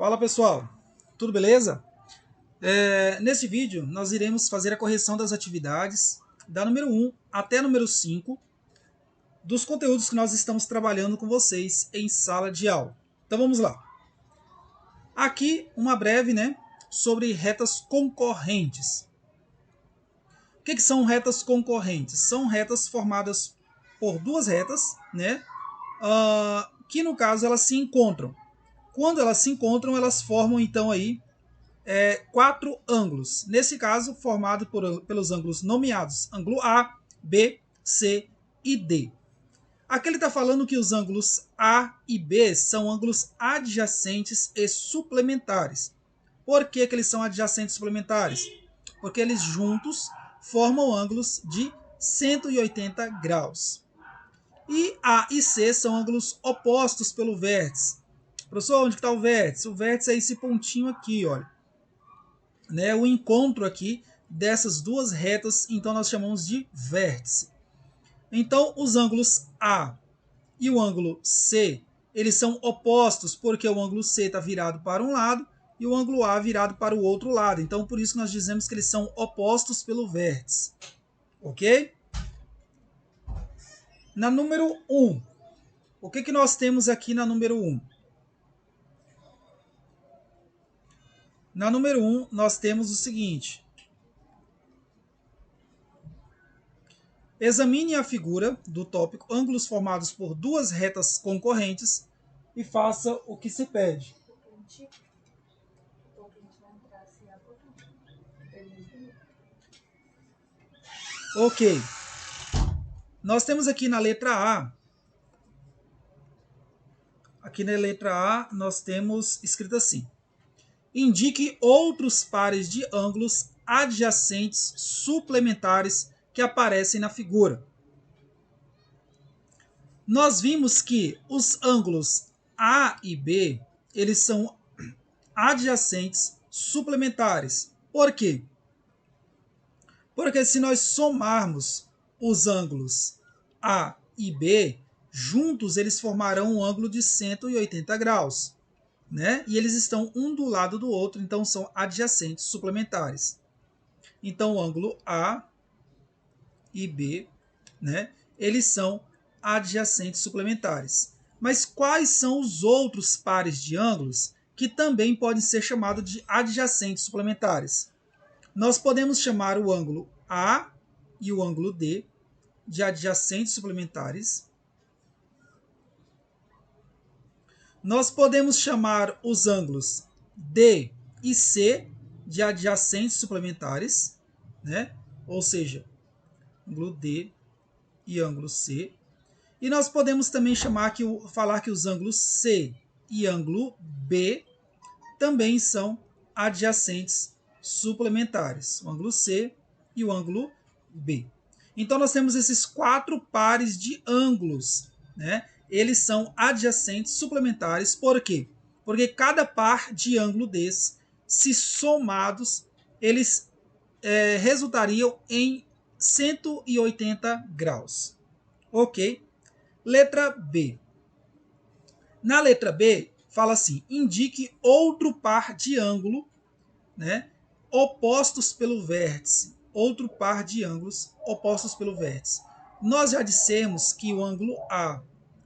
Fala pessoal, tudo beleza? Neste vídeo nós iremos fazer a correção das atividades da número 1 até a número 5 dos conteúdos que nós estamos trabalhando com vocês em sala de aula. Então vamos lá. Aqui uma breve, sobre retas concorrentes. O que são retas concorrentes? São retas formadas por duas retas, que no caso elas se encontram. Quando elas se encontram, elas formam então aí quatro ângulos. Nesse caso, formado pelos ângulos nomeados ângulo A, B, C e D. Aqui ele está falando que os ângulos A e B são ângulos adjacentes e suplementares. Por que eles são adjacentes e suplementares? Porque eles juntos formam ângulos de 180 graus. E A e C são ângulos opostos pelo vértice. Professor, onde está o vértice? O vértice é esse pontinho aqui, olha. O encontro aqui dessas duas retas, então nós chamamos de vértice. Então, os ângulos A e o ângulo C, eles são opostos, porque o ângulo C está virado para um lado e o ângulo A virado para o outro lado. Então, por isso que nós dizemos que eles são opostos pelo vértice. Ok? Na número 1, o que nós temos aqui na número 1? Na número 1, nós temos o seguinte. Examine a figura do tópico ângulos formados por duas retas concorrentes e faça o que se pede. Ok. Nós temos aqui na letra A. Aqui na letra A nós temos escrito assim. Indique outros pares de ângulos adjacentes suplementares que aparecem na figura. Nós vimos que os ângulos A e B, eles são adjacentes suplementares. Por quê? Porque se nós somarmos os ângulos A e B, juntos eles formarão um ângulo de 180 graus. E eles estão um do lado do outro, então são adjacentes suplementares. Então o ângulo A e B, eles são adjacentes suplementares. Mas quais são os outros pares de ângulos que também podem ser chamados de adjacentes suplementares? Nós podemos chamar o ângulo A e o ângulo D de adjacentes suplementares. Nós podemos chamar os ângulos D e C de adjacentes suplementares, ou seja, ângulo D e ângulo C. E nós podemos também falar que os ângulos C e ângulo B também são adjacentes suplementares, o ângulo C e o ângulo B. Então nós temos esses quatro pares de ângulos, eles são adjacentes suplementares. Por quê? Porque cada par de ângulo desses, se somados, eles resultariam em 180 graus. Ok? Letra B. Na letra B, fala assim, indique outro par de ângulo, opostos pelo vértice. Outro par de ângulos opostos pelo vértice. Nós já dissemos que o ângulo A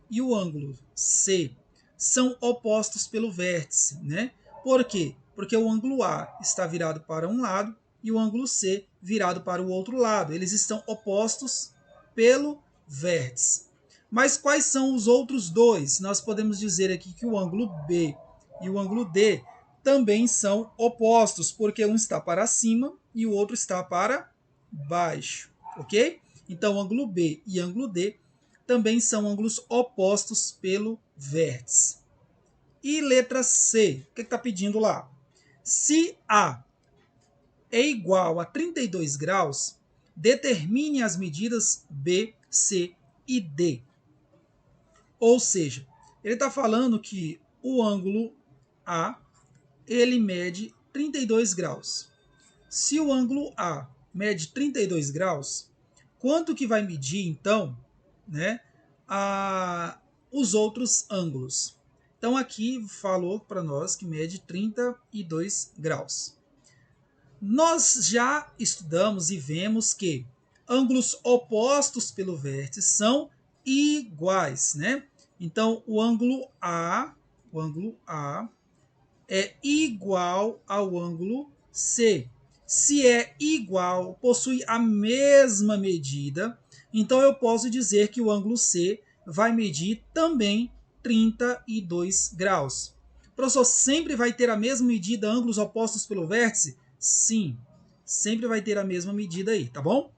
e o ângulo C são opostos pelo vértice, Por quê? Porque o ângulo A está virado para um lado e o ângulo C virado para o outro lado. Eles estão opostos pelo vértice. Mas quais são os outros dois? Nós podemos dizer aqui que o ângulo B e o ângulo D também são opostos, porque um está para cima e o outro está para baixo, ok? Então, o ângulo B e ângulo D também são ângulos opostos pelo vértice. E letra C, o que está pedindo lá? Se A é igual a 32 graus, determine as medidas B, C e D. Ou seja, ele está falando que o ângulo A, ele mede 32 graus. Se o ângulo A mede 32 graus, quanto que vai medir, então, os outros ângulos? Então aqui falou para nós que mede 32 graus. Nós já estudamos e vemos que ângulos opostos pelo vértice são iguais, né? Então o ângulo A é igual ao ângulo C. Se é igual, possui a mesma medida, então eu posso dizer que o ângulo C vai medir também 32 graus. Professor, sempre vai ter a mesma medida ângulos opostos pelo vértice? Sim, sempre vai ter a mesma medida aí, tá bom?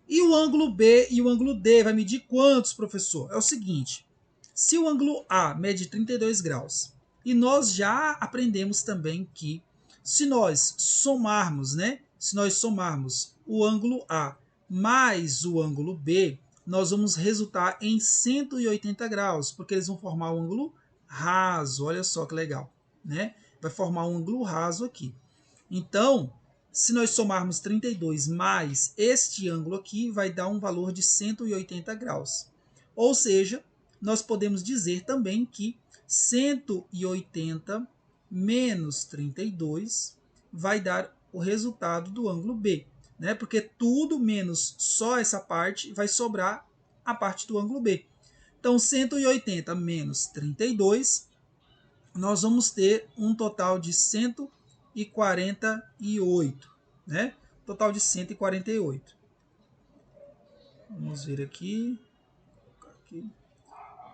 E o ângulo B e o ângulo D vai medir quantos, professor? É o seguinte, se o ângulo A mede 32 graus, e nós já aprendemos também que se nós somarmos, né? Se nós somarmos o ângulo A mais o ângulo B, nós vamos resultar em 180 graus, porque eles vão formar um ângulo raso. Olha só que legal, né? Vai formar um ângulo raso aqui. Então, se nós somarmos 32 mais este ângulo aqui, vai dar um valor de 180 graus. Ou seja, nós podemos dizer também que 180 menos 32 vai dar o resultado do ângulo B, né? Porque tudo menos só essa parte vai sobrar a parte do ângulo B. Então, 180 menos 32, nós vamos ter um total de 148, né? Total de 148. Vamos ver aqui.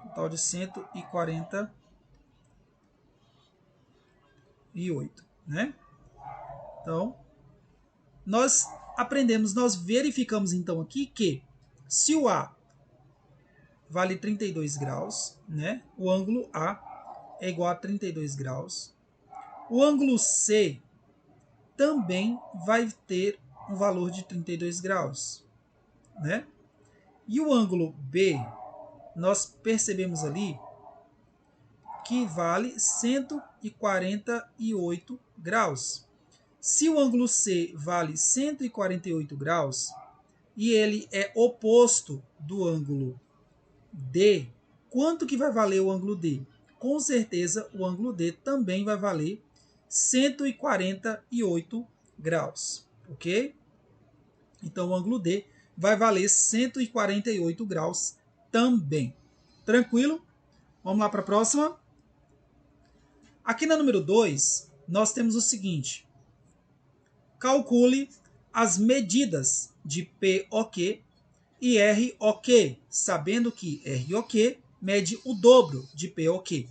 Total de 148, né? Então, nós aprendemos, nós verificamos então aqui que se o A vale 32 graus, né? O ângulo A é igual a 32 graus. O ângulo C também vai ter um valor de 32 graus, né? E o ângulo B, nós percebemos ali que vale 148 graus. Se o ângulo C vale 148 graus e ele é oposto do ângulo D, quanto que vai valer o ângulo D? Com certeza o ângulo D também vai valer 148 graus, ok? Então o ângulo D vai valer 148 graus também. Tranquilo? Vamos lá para a próxima. Aqui na número 2, nós temos o seguinte. Calcule as medidas de POQ e ROQ, sabendo que ROQ mede o dobro de POQ.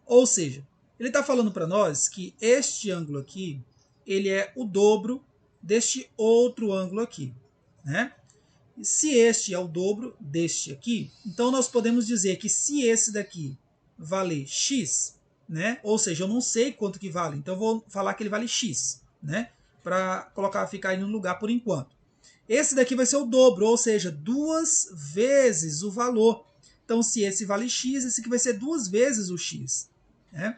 Ou seja, ele está falando para nós que este ângulo aqui, ele é o dobro deste outro ângulo aqui, né? E se este é o dobro deste aqui, então nós podemos dizer que se esse daqui valer x, né? Ou seja, eu não sei quanto que vale, então eu vou falar que ele vale x, né? Para ficar aí no lugar por enquanto. Esse daqui vai ser o dobro, ou seja, 2 vezes o valor. Então, se esse vale x, esse aqui vai ser 2 vezes o x, né?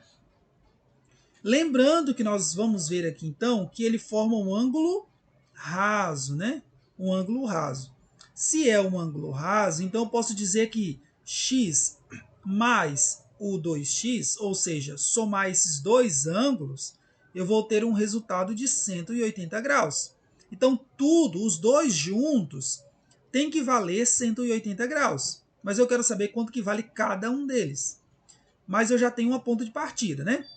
Lembrando que nós vamos ver aqui, então, que ele forma um ângulo raso, né? Um ângulo raso. Se é um ângulo raso, então eu posso dizer que x mais o 2x, ou seja, somar esses dois ângulos, eu vou ter um resultado de 180 graus. Então, tudo, os dois juntos, tem que valer 180 graus. Mas eu quero saber quanto que vale cada um deles. Mas eu já tenho uma ponta de partida, né?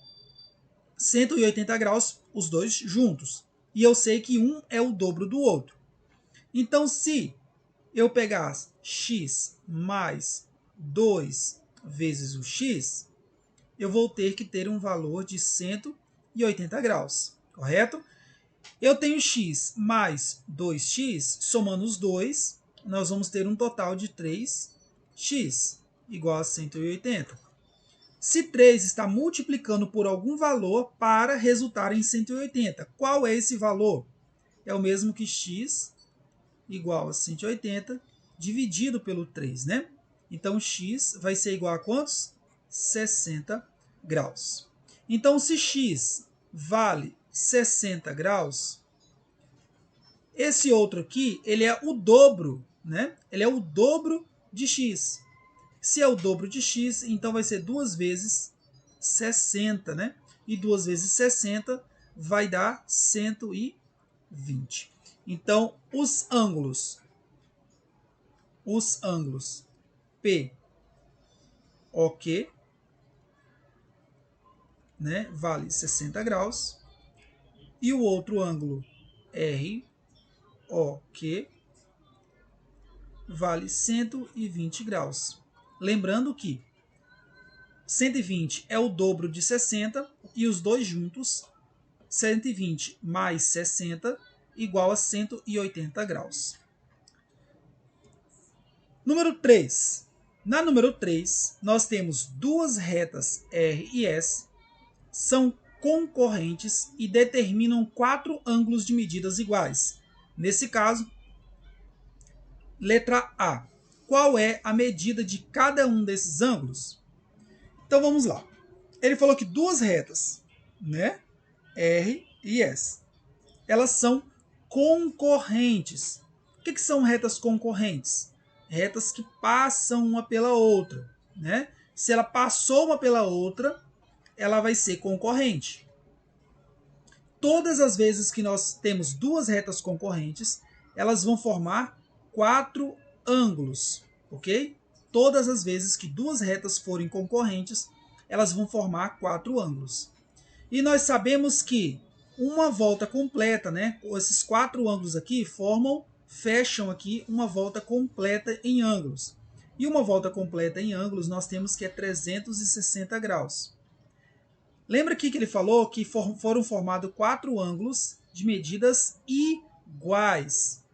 180 graus, os dois juntos. E eu sei que um é o dobro do outro. Então, se eu pegar x mais 2 vezes o x, eu vou ter que ter um valor de 180 graus, correto? Eu tenho x mais 2x, somando os dois, nós vamos ter um total de 3x, igual a 180. Se 3 está multiplicando por algum valor para resultar em 180, qual é esse valor? É o mesmo que x igual a 180 dividido pelo 3, né? Então, x vai ser igual a quantos? 60 graus. Então, se x vale 60 graus, esse outro aqui, ele é o dobro, né? Ele é o dobro de x. Se é o dobro de x, então vai ser 2 vezes 60, né? E 2 vezes 60 vai dar 120. Então, os ângulos P, OK, né, vale 60 graus. E o outro ângulo R, OK, vale 120 graus. Lembrando que 120 é o dobro de 60 e os dois juntos, 120 mais 60 igual a 180 graus. Número 3. Na número 3, nós temos duas retas R e S, são concorrentes e determinam 4 ângulos de medidas iguais. Nesse caso, letra A. Qual é a medida de cada um desses ângulos? Então vamos lá. Ele falou que duas retas, né, R e S, elas são concorrentes. O que são retas concorrentes? Retas que passam uma pela outra, né? Se ela passou uma pela outra, ela vai ser concorrente. Todas as vezes que nós temos duas retas concorrentes, elas vão formar 4 ângulos, ok? Todas as vezes que duas retas forem concorrentes, elas vão formar 4 ângulos. E nós sabemos que uma volta completa, né? Esses 4 ângulos aqui fecham aqui uma volta completa em ângulos. E uma volta completa em ângulos nós temos que é 360 graus. Lembra aqui que ele falou que foram formados 4 ângulos de medidas iguais.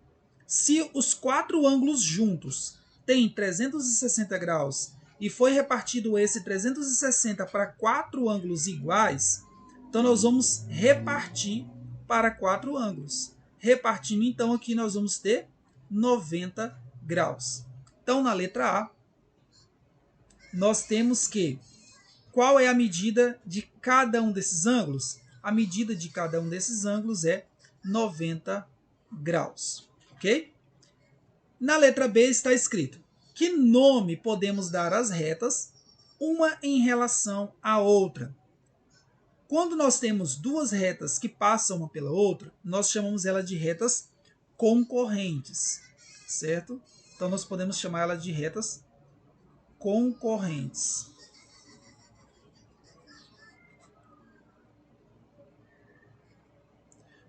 Se os 4 ângulos juntos têm 360 graus e foi repartido esse 360 para 4 ângulos iguais, então nós vamos repartir para 4 ângulos. Repartindo, então, aqui nós vamos ter 90 graus. Então, na letra A, nós temos que qual é a medida de cada um desses ângulos? A medida de cada um desses ângulos é 90 graus. Ok? Na letra B está escrito: que nome podemos dar às retas, uma em relação à outra? Quando nós temos duas retas que passam uma pela outra, nós chamamos ela de retas concorrentes, certo? Então nós podemos chamar ela de retas concorrentes.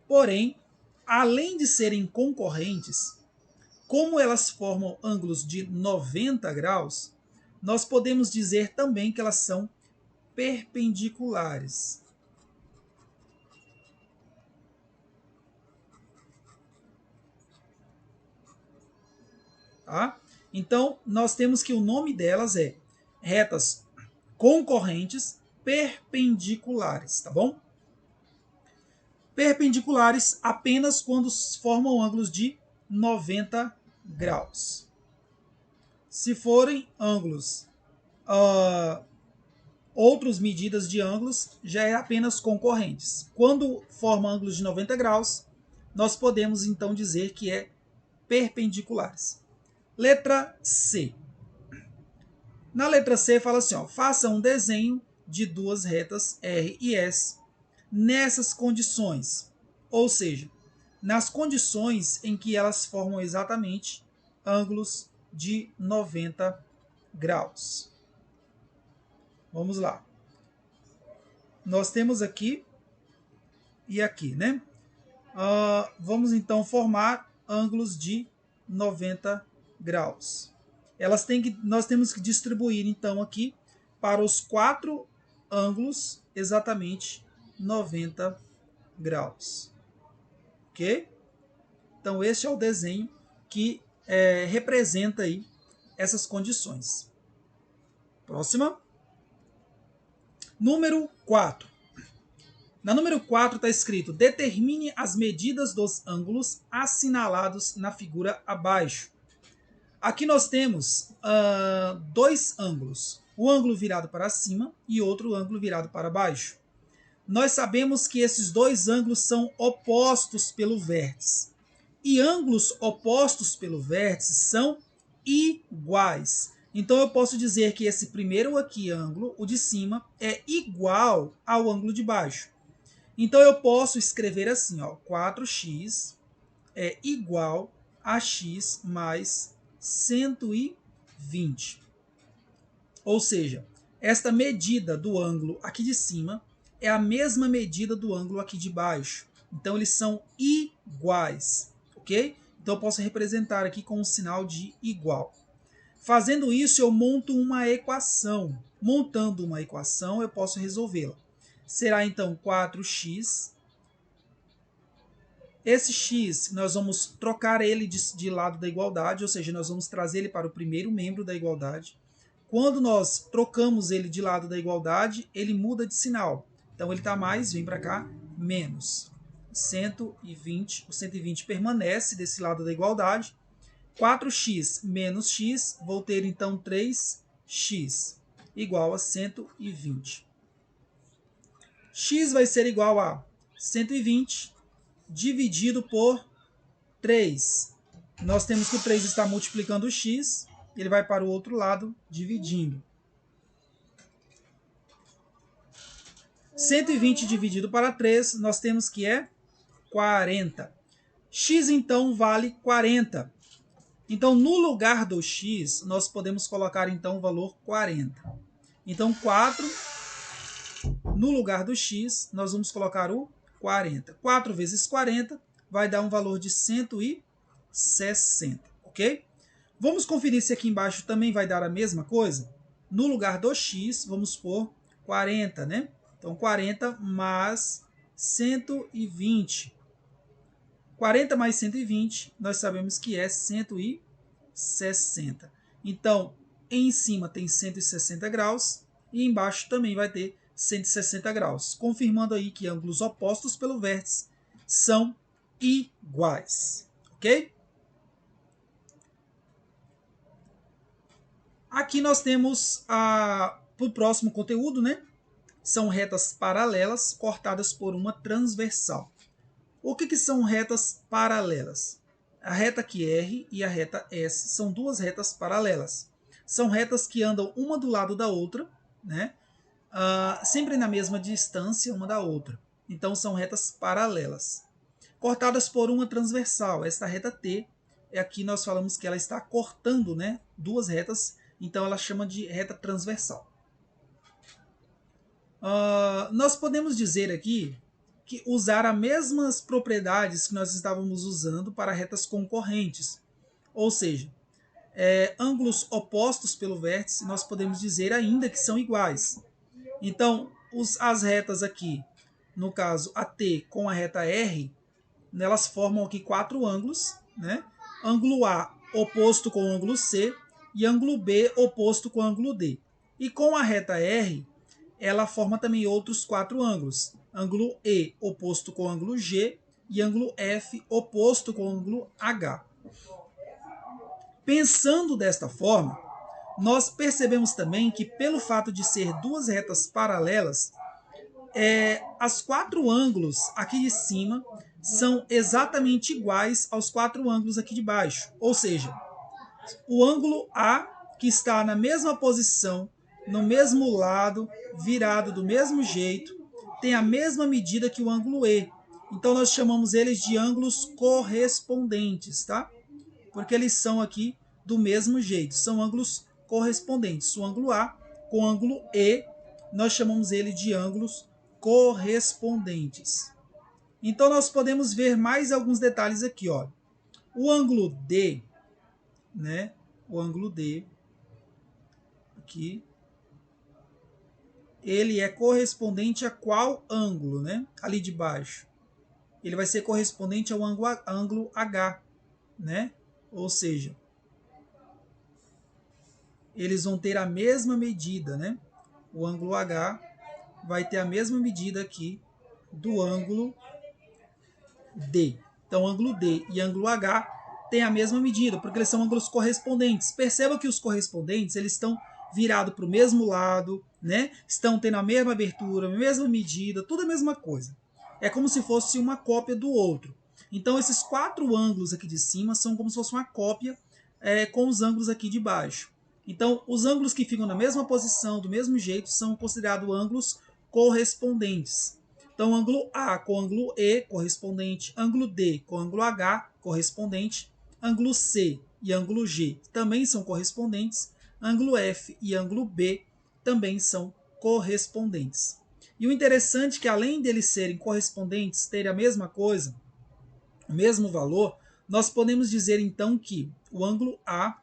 Porém, além de serem concorrentes, como elas formam ângulos de 90 graus, nós podemos dizer também que elas são perpendiculares. Tá? Então, nós temos que o nome delas é retas concorrentes perpendiculares, tá bom? Perpendiculares apenas quando formam ângulos de 90 graus. Se forem ângulos, outras medidas de ângulos, já é apenas concorrentes. Quando formam ângulos de 90 graus, nós podemos então dizer que é perpendiculares. Letra C. Na letra C fala assim, ó, faça um desenho de duas retas R e S nessas condições, ou seja, nas condições em que elas formam exatamente ângulos de 90 graus. Vamos lá. Nós temos aqui e aqui, né? Vamos então formar ângulos de 90 graus. Nós temos que distribuir então aqui para os 4 ângulos exatamente 90 graus. Ok? Então este é o desenho que representa aí essas condições. Próxima. Número 4. Na número 4 está escrito: determine as medidas dos ângulos assinalados na figura abaixo. Aqui nós temos 2 ângulos, um ângulo virado para cima e outro ângulo virado para baixo. Nós sabemos que esses 2 ângulos são opostos pelo vértice. E ângulos opostos pelo vértice são iguais. Então eu posso dizer que esse primeiro aqui ângulo, o de cima, é igual ao ângulo de baixo. Então eu posso escrever assim, ó, 4x é igual a x mais 120. Ou seja, esta medida do ângulo aqui de cima é a mesma medida do ângulo aqui de baixo. Então eles são iguais, ok? Então eu posso representar aqui com um sinal de igual. Fazendo isso, eu monto uma equação. Montando uma equação, eu posso resolvê-la. Será então 4x. Esse x, nós vamos trocar ele de lado da igualdade, ou seja, nós vamos trazer ele para o primeiro membro da igualdade. Quando nós trocamos ele de lado da igualdade, ele muda de sinal. Então ele está mais, vem para cá, menos. 120, o 120 permanece desse lado da igualdade. 4x menos x, vou ter então 3x, igual a 120. X vai ser igual a 120 dividido por 3. Nós temos que o 3 está multiplicando o x, ele vai para o outro lado, dividindo. 120 dividido para 3, nós temos que é 40. X, então, vale 40. Então, no lugar do x, nós podemos colocar, então, o valor 40. Então, 4, no lugar do x, nós vamos colocar o 40. 4 vezes 40 vai dar um valor de 160, ok? Vamos conferir se aqui embaixo também vai dar a mesma coisa. No lugar do x, vamos pôr 40, né? Então, 40 mais 120. 40 mais 120, nós sabemos que é 160. Então, em cima tem 160 graus e embaixo também vai ter 160 graus. Confirmando aí que ângulos opostos pelo vértice são iguais. Ok? Aqui nós temos para o próximo conteúdo, né? São retas paralelas cortadas por uma transversal. O que são retas paralelas? A reta aqui R e a reta S são duas retas paralelas. São retas que andam uma do lado da outra, né? Sempre na mesma distância uma da outra. Então são retas paralelas. Cortadas por uma transversal. Esta reta T, aqui nós falamos que ela está cortando, né, duas retas, então ela chama de reta transversal. Nós podemos dizer aqui que usar as mesmas propriedades que nós estávamos usando para retas concorrentes. Ou seja, ângulos opostos pelo vértice, nós podemos dizer ainda que são iguais. Então, as retas aqui, no caso a T com a reta R, elas formam aqui quatro ângulos, né? Ângulo A oposto com o ângulo C e ângulo B oposto com o ângulo D. E com a reta R, ela forma também outros quatro ângulos. Ângulo E oposto com o ângulo G e ângulo F oposto com o ângulo H. Pensando desta forma, nós percebemos também que pelo fato de ser duas retas paralelas, as quatro ângulos aqui de cima são exatamente iguais aos quatro ângulos aqui de baixo. Ou seja, o ângulo A, que está na mesma posição, no mesmo lado, virado do mesmo jeito, tem a mesma medida que o ângulo E. Então nós chamamos eles de ângulos correspondentes, tá? Porque eles são aqui do mesmo jeito, são ângulos correspondentes. O ângulo A com o ângulo E, nós chamamos ele de ângulos correspondentes. Então nós podemos ver mais alguns detalhes aqui, ó. O ângulo D, né? O ângulo D aqui, ele é correspondente a qual ângulo, né? Ali de baixo. Ele vai ser correspondente ao ângulo H, né? Ou seja, eles vão ter a mesma medida, né? O ângulo H vai ter a mesma medida aqui do ângulo D. Então, ângulo D e ângulo H têm a mesma medida, porque eles são ângulos correspondentes. Perceba que os correspondentes eles estão virados para o mesmo lado, né? Estão tendo a mesma abertura, a mesma medida, tudo a mesma coisa. É como se fosse uma cópia do outro. Então, esses quatro ângulos aqui de cima são como se fosse uma cópia com os ângulos aqui de baixo. Então, os ângulos que ficam na mesma posição, do mesmo jeito, são considerados ângulos correspondentes. Então, ângulo A com ângulo E correspondente, ângulo D com ângulo H correspondente, ângulo C e ângulo G também são correspondentes, ângulo F e ângulo B também são correspondentes. E o interessante é que, além deles serem correspondentes, terem a mesma coisa, o mesmo valor, nós podemos dizer então que o ângulo A,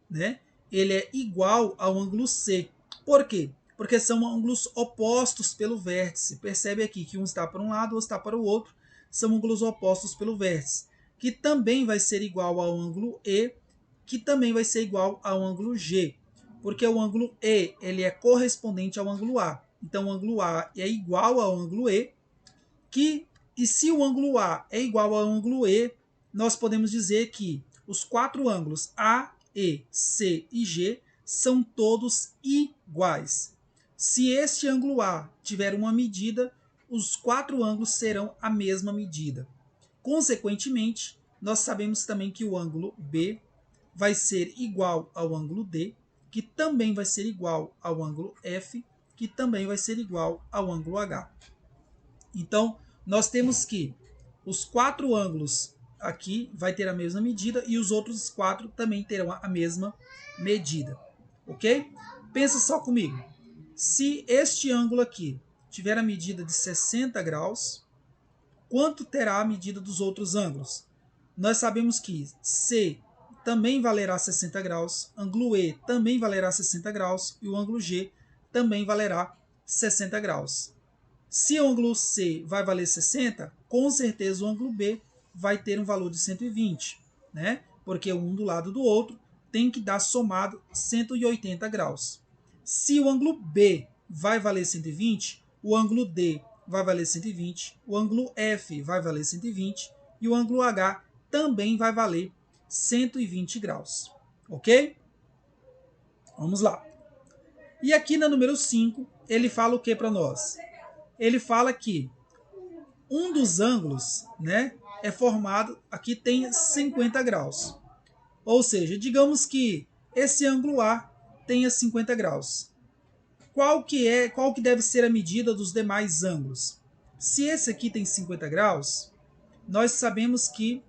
né, ele é igual ao ângulo C. Por quê? Porque são ângulos opostos pelo vértice. Percebe aqui que um está para um lado, outro está para o outro. São ângulos opostos pelo vértice. Que também vai ser igual ao ângulo E, que também vai ser igual ao ângulo G. Porque o ângulo E ele é correspondente ao ângulo A. Então o ângulo A é igual ao ângulo E, e se o ângulo A é igual ao ângulo E, nós podemos dizer que os quatro ângulos A, E, C e G são todos iguais. Se este ângulo A tiver uma medida, os quatro ângulos serão a mesma medida. Consequentemente, nós sabemos também que o ângulo B vai ser igual ao ângulo D, que também vai ser igual ao ângulo F, que também vai ser igual ao ângulo H. Então, nós temos que os quatro ângulos aqui vai ter a mesma medida e os outros quatro também terão a mesma medida. Ok? Pensa só comigo. Se este ângulo aqui tiver a medida de 60 graus, quanto terá a medida dos outros ângulos? Nós sabemos que C também valerá 60 graus, ângulo E também valerá 60 graus e o ângulo G também valerá 60 graus. Se o ângulo C vai valer 60, com certeza o ângulo B vai ter um valor de 120, né? Porque um do lado do outro tem que dar somado 180 graus. Se o ângulo B vai valer 120, o ângulo D vai valer 120, o ângulo F vai valer 120 e o ângulo H também vai valer 120 graus. Ok? Vamos lá. E aqui na número 5, ele fala o que para nós? Ele fala que um dos ângulos, né, é formado, aqui tem 50 graus. Ou seja, digamos que esse ângulo A tenha 50 graus. Qual que deve ser a medida dos demais ângulos? Se esse aqui tem 50 graus, nós sabemos que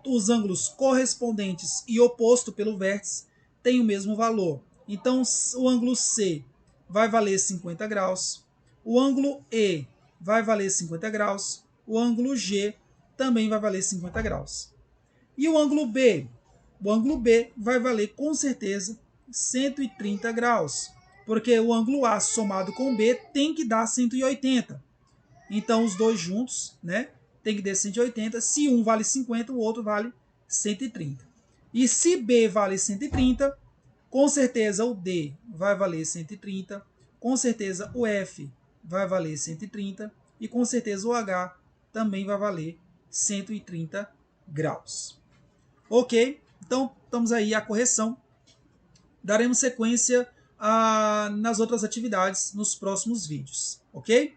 os ângulos correspondentes e oposto pelo vértice têm o mesmo valor. Então, o ângulo C vai valer 50 graus, o ângulo E vai valer 50 graus, o ângulo G também vai valer 50 graus. E o ângulo B? O ângulo B vai valer com certeza 130 graus, porque o ângulo A somado com B tem que dar 180. Então, os dois juntos, né, tem que dar 180. Se um vale 50, o outro vale 130. E se B vale 130, com certeza o D vai valer 130, com certeza o F vai valer 130 e com certeza o H também vai valer 130 graus. Ok? Então, estamos aí a correção. Daremos sequência nas outras atividades nos próximos vídeos. Ok?